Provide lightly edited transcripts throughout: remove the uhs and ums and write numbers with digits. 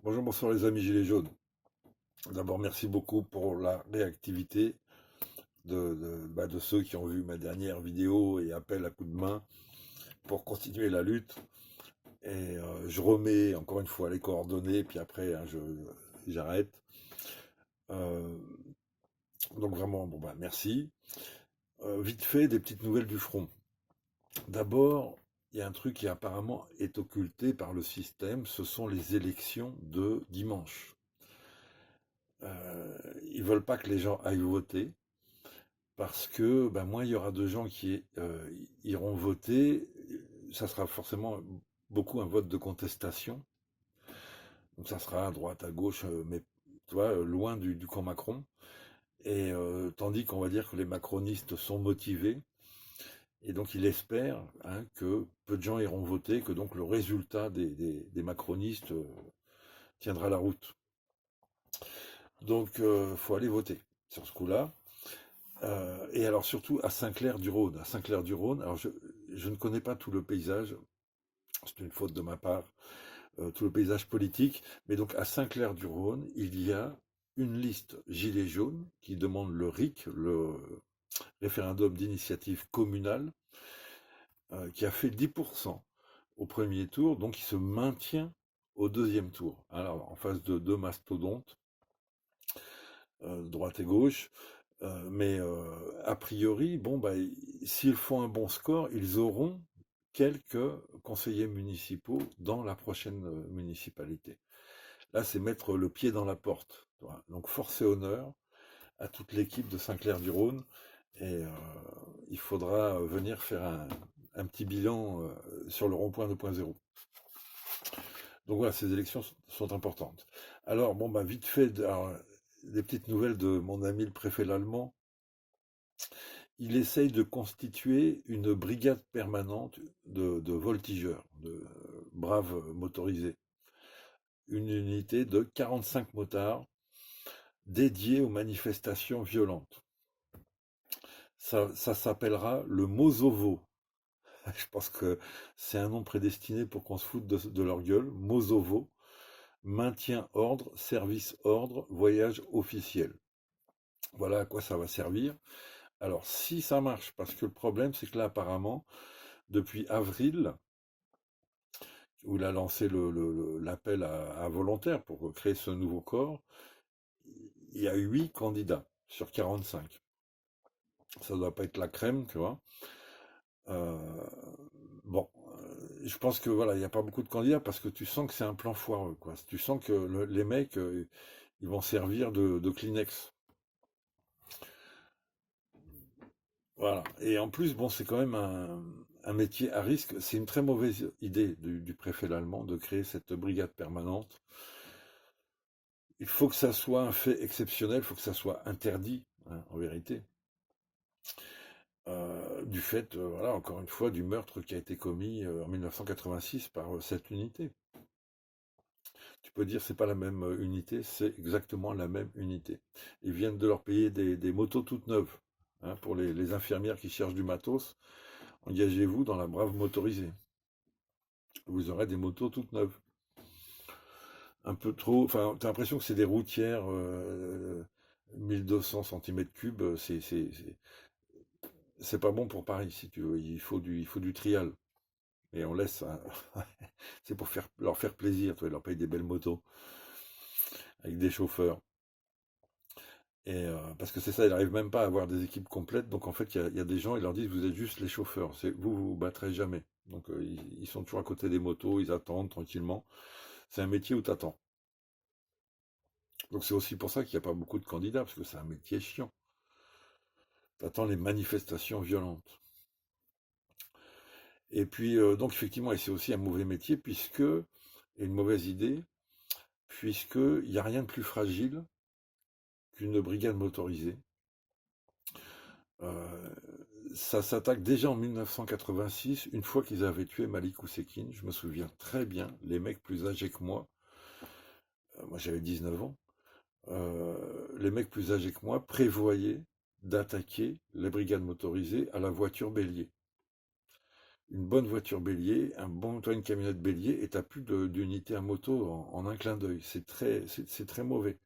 Bonjour, bonsoir les amis Gilets jaunes. D'abord, merci beaucoup pour la réactivité de ceux qui ont vu ma dernière vidéo et appel à coup de main pour continuer la lutte. Et je remets encore une fois les coordonnées, puis après j'arrête. Euh, donc vraiment, bon bah merci. Vite fait, des petites nouvelles du front. D'abord, il y a un truc qui apparemment est occulté par le système, ce sont les élections de dimanche. Ils veulent pas que les gens aillent voter. Parce que ben, moins il y aura de gens qui iront voter, ça sera forcément beaucoup un vote de contestation. Donc ça sera à droite, à gauche, mais tu vois, loin du camp Macron. Et tandis qu'on va dire que les macronistes sont motivés, et donc il espère que peu de gens iront voter, que donc le résultat des macronistes tiendra la route. Donc faut aller voter sur ce coup-là. Et alors surtout à Saint-Clair-du-Rhône. À Saint-Clair-du-Rhône, alors je ne connais pas tout le paysage, c'est une faute de ma part, tout le paysage politique, mais donc à Saint-Clair-du-Rhône, il y a une liste Gilets jaunes qui demande le RIC, le référendum d'initiative communale, qui a fait 10% au premier tour, donc il se maintient au deuxième tour. Alors en face de deux mastodontes, droite et gauche, mais a priori, bon, bah, s'ils font un bon score, ils auront quelques conseillers municipaux dans la prochaine municipalité. Là, c'est mettre le pied dans la porte. Donc, force et honneur à toute l'équipe de Saint-Clair-du-Rhône. Et il faudra venir faire un petit bilan sur le rond-point 2.0. Donc voilà, ces élections sont importantes. Alors, bon, bah, vite fait, alors, des petites nouvelles de mon ami le préfet l'Allemand. Il essaye de constituer une brigade permanente de voltigeurs, de braves motorisés. Une unité de 45 motards dédiée aux manifestations violentes. Ça s'appellera le Mozovo. Je pense que c'est un nom prédestiné pour qu'on se foute de leur gueule. Mozovo. Maintien ordre, service ordre, voyage officiel. Voilà à quoi ça va servir. Alors, si ça marche, parce que le problème, c'est que là, apparemment, depuis avril, où il a lancé l'appel à volontaires pour créer ce nouveau corps, il y a 8 candidats sur 45. Ça ne doit pas être la crème, tu vois. Euh, bon, je pense que voilà, il n'y a pas beaucoup de candidats parce que tu sens que c'est un plan foireux, quoi. Tu sens que les mecs, ils vont servir de Kleenex. Voilà. Et en plus, bon, c'est quand même un métier à risque. C'est une très mauvaise idée du préfet allemand de créer cette brigade permanente. Il faut que ça soit un fait exceptionnel, il faut que ça soit interdit, en vérité. Du fait, voilà, encore une fois, du meurtre qui a été commis en 1986 par cette unité. Tu peux dire c'est pas la même unité, c'est exactement la même unité. Ils viennent de leur payer des motos toutes neuves. Pour les infirmières qui cherchent du matos, engagez-vous dans la brave motorisée. Vous aurez des motos toutes neuves. Un peu trop, enfin, t'as l'impression que c'est des routières 1200 cm3, c'est pas bon pour Paris, si tu veux. Il faut du trial. Et on laisse, c'est pour leur faire plaisir, tu vois, leur payer des belles motos avec des chauffeurs. Et parce que c'est ça, ils n'arrivent même pas à avoir des équipes complètes. Donc en fait, il y a des gens, ils leur disent, vous êtes juste les chauffeurs. Vous battrez jamais. Donc ils sont toujours à côté des motos, ils attendent tranquillement. C'est un métier où t'attends. Donc c'est aussi pour ça qu'il n'y a pas beaucoup de candidats, parce que c'est un métier chiant. T'attends les manifestations violentes. Et puis donc effectivement, et c'est aussi un mauvais métier, et une mauvaise idée, puisqu'il n'y a rien de plus fragile qu'une brigade motorisée. Euh, Ça s'attaque déjà en 1986, une fois qu'ils avaient tué Malik Oussekine. Je me souviens très bien, les mecs plus âgés que moi j'avais 19 ans, les mecs plus âgés que moi prévoyaient d'attaquer les brigades motorisées à la voiture bélier. une bonne voiture bélier, toi, une camionnette bélier, et t'as plus d'unité à moto en un clin d'œil. C'est très mauvais.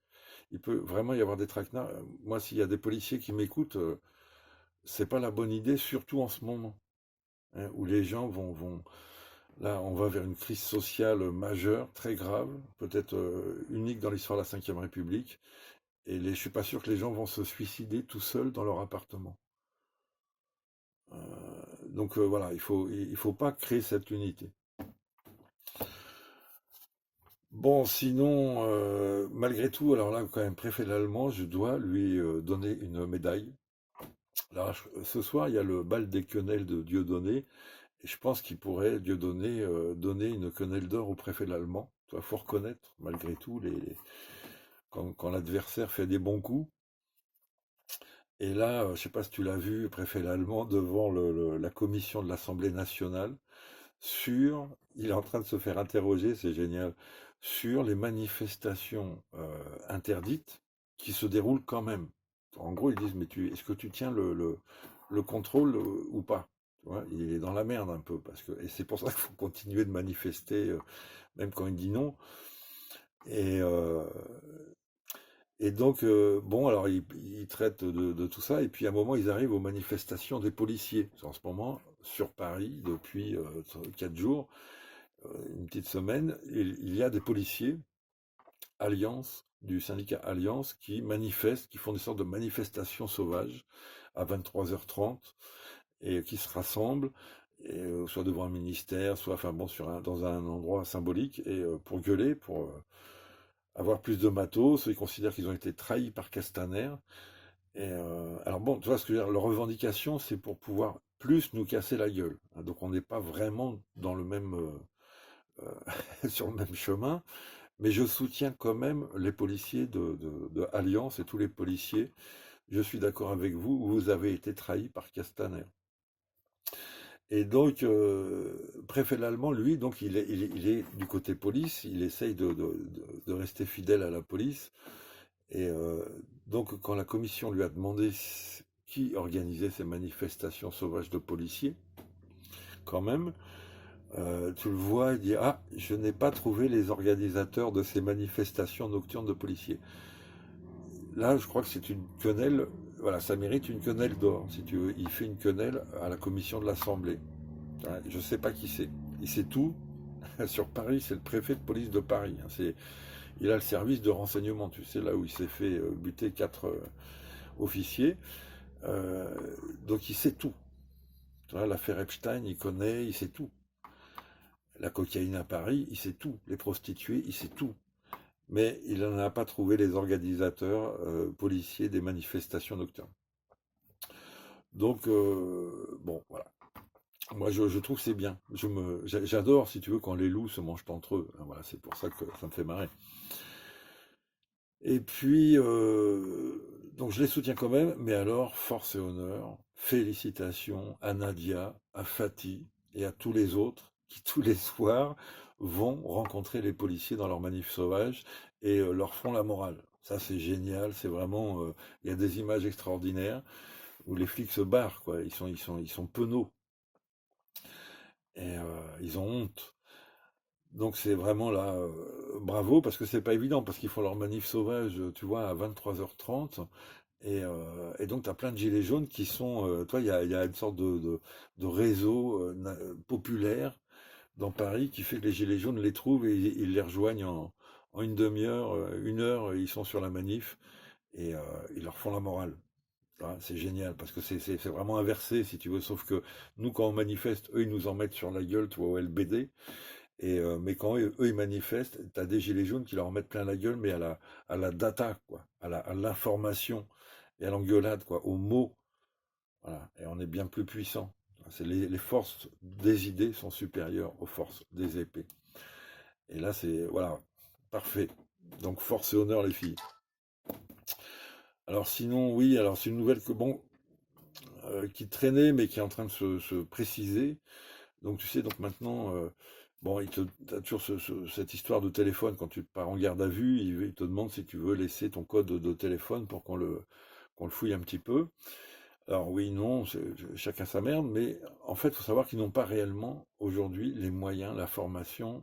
Il peut vraiment y avoir des traquenards. Moi, s'il y a des policiers qui m'écoutent, c'est pas la bonne idée, surtout en ce moment, hein, où les gens là, on va vers une crise sociale majeure, très grave, peut-être unique dans l'histoire de la Ve République. Et je suis pas sûr que les gens vont se suicider tout seuls dans leur appartement. Donc voilà, il faut pas créer cette unité. Bon, sinon, malgré tout, alors là, quand même, préfet l'allemand, je dois lui donner une médaille. Alors, ce soir, il y a le bal des quenelles de Dieudonné, et je pense qu'il pourrait, Dieudonné, donner une quenelle d'or au préfet l'allemand. Il faut reconnaître, malgré tout, quand l'adversaire fait des bons coups. Et là, je sais pas si tu l'as vu, le préfet l'allemand, devant la commission de l'Assemblée nationale, il est en train de se faire interroger, c'est génial, sur les manifestations interdites qui se déroulent quand même. En gros, ils disent, mais est-ce que tu tiens le contrôle ou pas? Tu vois, il est dans la merde un peu, et c'est pour ça qu'il faut continuer de manifester, même quand il dit non. Et, euh, et donc, bon, alors ils traitent de tout ça, et puis à un moment, ils arrivent aux manifestations des policiers. En ce moment, sur Paris, depuis 4 jours, une petite semaine, il y a des policiers, Alliance, du syndicat Alliance, qui manifestent, qui font des sortes de manifestations sauvages à 23h30, et qui se rassemblent, et, soit devant un ministère, soit enfin bon, dans un endroit symbolique, et pour gueuler, pour avoir plus de matos. Ils considèrent qu'ils ont été trahis par Castaner. Et alors bon, tu vois ce que je veux dire, leur revendication, c'est pour pouvoir plus nous casser la gueule. Donc on n'est pas vraiment dans le même sur le même chemin, mais je soutiens quand même les policiers de Alliance et tous les policiers. Je suis d'accord avec vous, vous avez été trahis par Castaner. Et donc, préfet l'allemand, lui, donc il est du côté police, il essaye de rester fidèle à la police. Et donc, quand la commission lui a demandé qui organisait ces manifestations sauvages de policiers, quand même, tu le vois, il dit: Ah, je n'ai pas trouvé les organisateurs de ces manifestations nocturnes de policiers. Là, je crois que c'est une quenelle, voilà, ça mérite une quenelle d'or, si tu veux. Il fait une quenelle à la commission de l'Assemblée. Ouais, je ne sais pas qui c'est. Il sait tout. Sur Paris, c'est le préfet de police de Paris, hein. Il a le service de renseignement, tu sais, là où il s'est fait buter 4 officiers. Euh, donc il sait tout. Tu vois, l'affaire Epstein, il connaît, il sait tout. La cocaïne à Paris, il sait tout. Les prostituées, il sait tout. Mais il n'en a pas trouvé les organisateurs policiers des manifestations nocturnes. Donc, bon, voilà. Moi, je trouve que c'est bien. J'adore, si tu veux, quand les loups se mangent entre eux. Voilà, c'est pour ça que ça me fait marrer. Et puis, donc je les soutiens quand même, mais alors, force et honneur, félicitations à Nadia, à Fatih et à tous les autres qui, tous les soirs, vont rencontrer les policiers dans leur manif sauvage et leur font la morale. Ça, c'est génial, c'est vraiment, il y a des images extraordinaires où les flics se barrent, quoi. Ils sont penauds et ils ont honte. Donc c'est vraiment là, bravo, parce que c'est pas évident, parce qu'ils font leur manif sauvage, tu vois, à 23h30, et donc tu as plein de gilets jaunes qui sont, toi, il y a une sorte de réseau populaire dans Paris qui fait que les gilets jaunes les trouvent et ils les rejoignent en une demi-heure, 1 heure, ils sont sur la manif, et ils leur font la morale. Ah, c'est génial, parce que c'est vraiment inversé, si tu veux, sauf que nous, quand on manifeste, eux, ils nous en mettent sur la gueule, tu vois, au LBD. Mais quand eux, ils manifestent, t'as des gilets jaunes qui leur en mettent plein la gueule, mais à la data, quoi, à l'information et à l'engueulade, quoi, aux mots. Voilà. Et on est bien plus puissant. Les forces des idées sont supérieures aux forces des épées. Et là, c'est, voilà, parfait. Donc, force et honneur, les filles. Alors, sinon, oui, alors c'est une nouvelle bon, qui traînait, mais qui est en train de se préciser. Donc tu sais, donc maintenant, bon, t'as toujours cette histoire de téléphone quand tu pars en garde à vue, il te demande si tu veux laisser ton code de téléphone pour qu'on le fouille un petit peu. Alors oui, non, chacun sa merde, mais en fait, il faut savoir qu'ils n'ont pas réellement aujourd'hui les moyens, la formation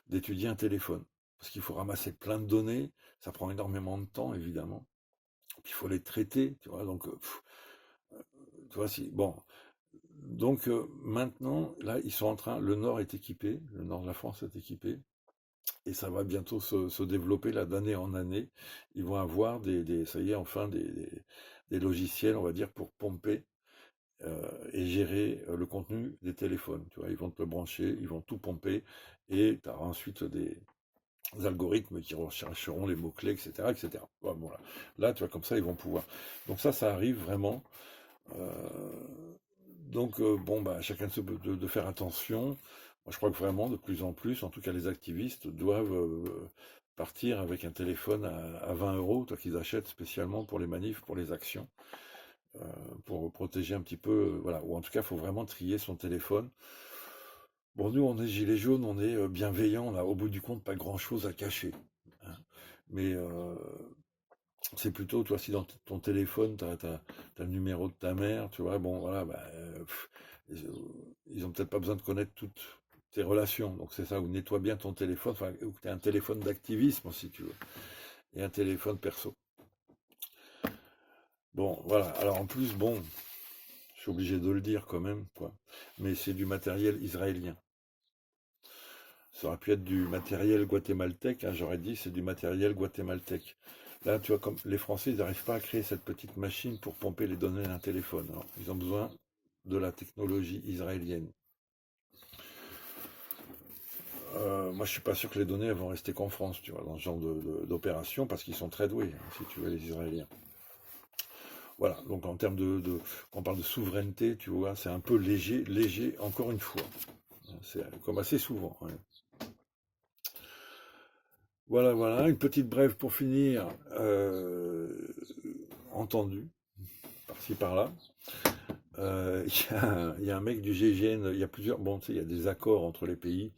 d'étudier un téléphone. Parce qu'il faut ramasser plein de données, ça prend énormément de temps, évidemment. Puis il faut les traiter, tu vois, donc, tu vois, si, bon. Donc maintenant, là, ils sont en train, le nord est équipé, le nord de la France est équipé, et ça va bientôt se développer là d'année en année. Ils vont avoir ça y est, enfin, des logiciels, on va dire, pour pomper et gérer le contenu des téléphones. Tu vois, ils vont te le brancher, ils vont tout pomper, et tu auras ensuite des algorithmes qui rechercheront les mots-clés, etc., etc. Bon, là, tu vois, comme ça, ils vont pouvoir. Donc ça arrive vraiment. Donc, bon, bah, chacun de faire attention. Moi, je crois que vraiment, de plus en plus, en tout cas les activistes, doivent partir avec un téléphone à 20 euros, toi qu'ils achètent spécialement pour les manifs, pour les actions, pour protéger un petit peu, voilà. Ou en tout cas, il faut vraiment trier son téléphone. Bon, nous, on est gilets jaunes, on est bienveillants, on a au bout du compte pas grand-chose à cacher, hein. Mais c'est plutôt, toi, si dans ton téléphone, tu as le numéro de ta mère, tu vois, bon, voilà, bah, ils ont peut-être pas besoin de connaître toutes tes relations. Donc c'est ça, ou nettoie bien ton téléphone, enfin, ou que tu as un téléphone d'activisme, si tu veux, et un téléphone perso. Bon, voilà. Alors en plus, bon, je suis obligé de le dire quand même, quoi. Mais c'est du matériel israélien. Ça aurait pu être du matériel guatémaltèque, hein, j'aurais dit c'est du matériel guatémaltèque. Là, tu vois, comme les Français, ils n'arrivent pas à créer cette petite machine pour pomper les données d'un téléphone. Alors, ils ont besoin de la technologie israélienne. Moi, je suis pas sûr que les données elles vont rester qu'en France, tu vois, dans ce genre d'opération, parce qu'ils sont très doués, hein, si tu veux, les Israéliens. Voilà, donc en termes quand on parle de souveraineté, tu vois, c'est un peu léger, léger, encore une fois. C'est comme assez souvent, hein. Voilà, voilà, une petite brève pour finir, entendue, par-ci par-là. Il y a un mec du GIGN, il y a plusieurs, bon, tu sais, il y a des accords entre les pays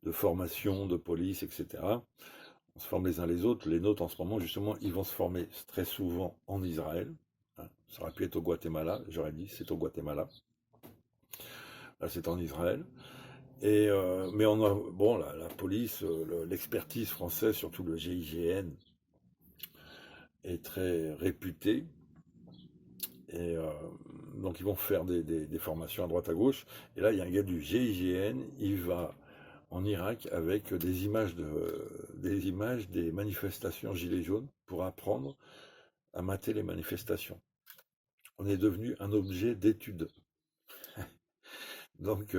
de formation, de police, etc. On se forme les uns les autres. Les nôtres, en ce moment, justement, ils vont se former très souvent en Israël, hein. Ça aurait pu être au Guatemala, j'aurais dit, c'est au Guatemala. Là, c'est en Israël. Mais on a, bon, la police, l'expertise française, surtout le GIGN, est très réputée. Et donc ils vont faire des formations à droite à gauche. Et là, il y a un gars du GIGN, il va en Irak avec des images des manifestations gilets jaunes pour apprendre à mater les manifestations. On est devenu un objet d'étude. Donc,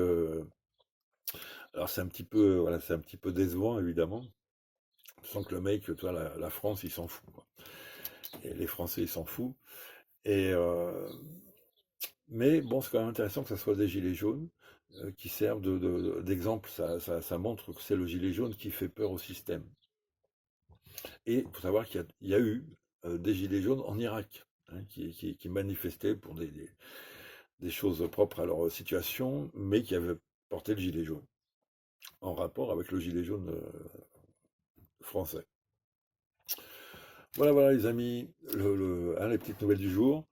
alors c'est un petit peu, voilà, c'est un petit peu décevant évidemment. Tu sens que le mec, toi, la France, il s'en fout, quoi. Et les Français, ils s'en foutent. Et mais bon, c'est quand même intéressant que ce soit des gilets jaunes qui servent d'exemple. Ça montre que c'est le gilet jaune qui fait peur au système. Et il faut savoir qu'il y a eu des gilets jaunes en Irak, hein, qui manifestaient pour des choses propres à leur situation, mais qui avaient porté le gilet jaune, en rapport avec le gilet jaune français. Voilà, voilà les amis, les petites nouvelles du jour.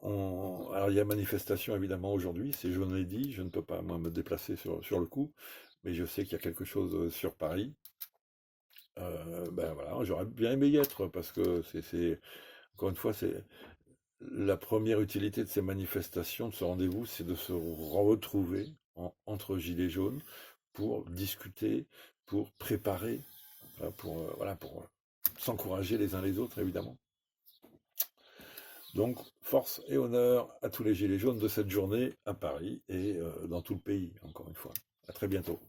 Alors il y a manifestation évidemment aujourd'hui, c'est je l'ai dit, je ne peux pas moi me déplacer sur le coup, mais je sais qu'il y a quelque chose sur Paris. Ben voilà, j'aurais bien aimé y être parce que encore une fois, c'est la première utilité de ces manifestations, de ce rendez-vous, c'est de se retrouver entre gilets jaunes pour discuter, pour préparer, pour s'encourager les uns les autres évidemment. Donc, force et honneur à tous les gilets jaunes de cette journée à Paris et dans tout le pays, encore une fois. À très bientôt.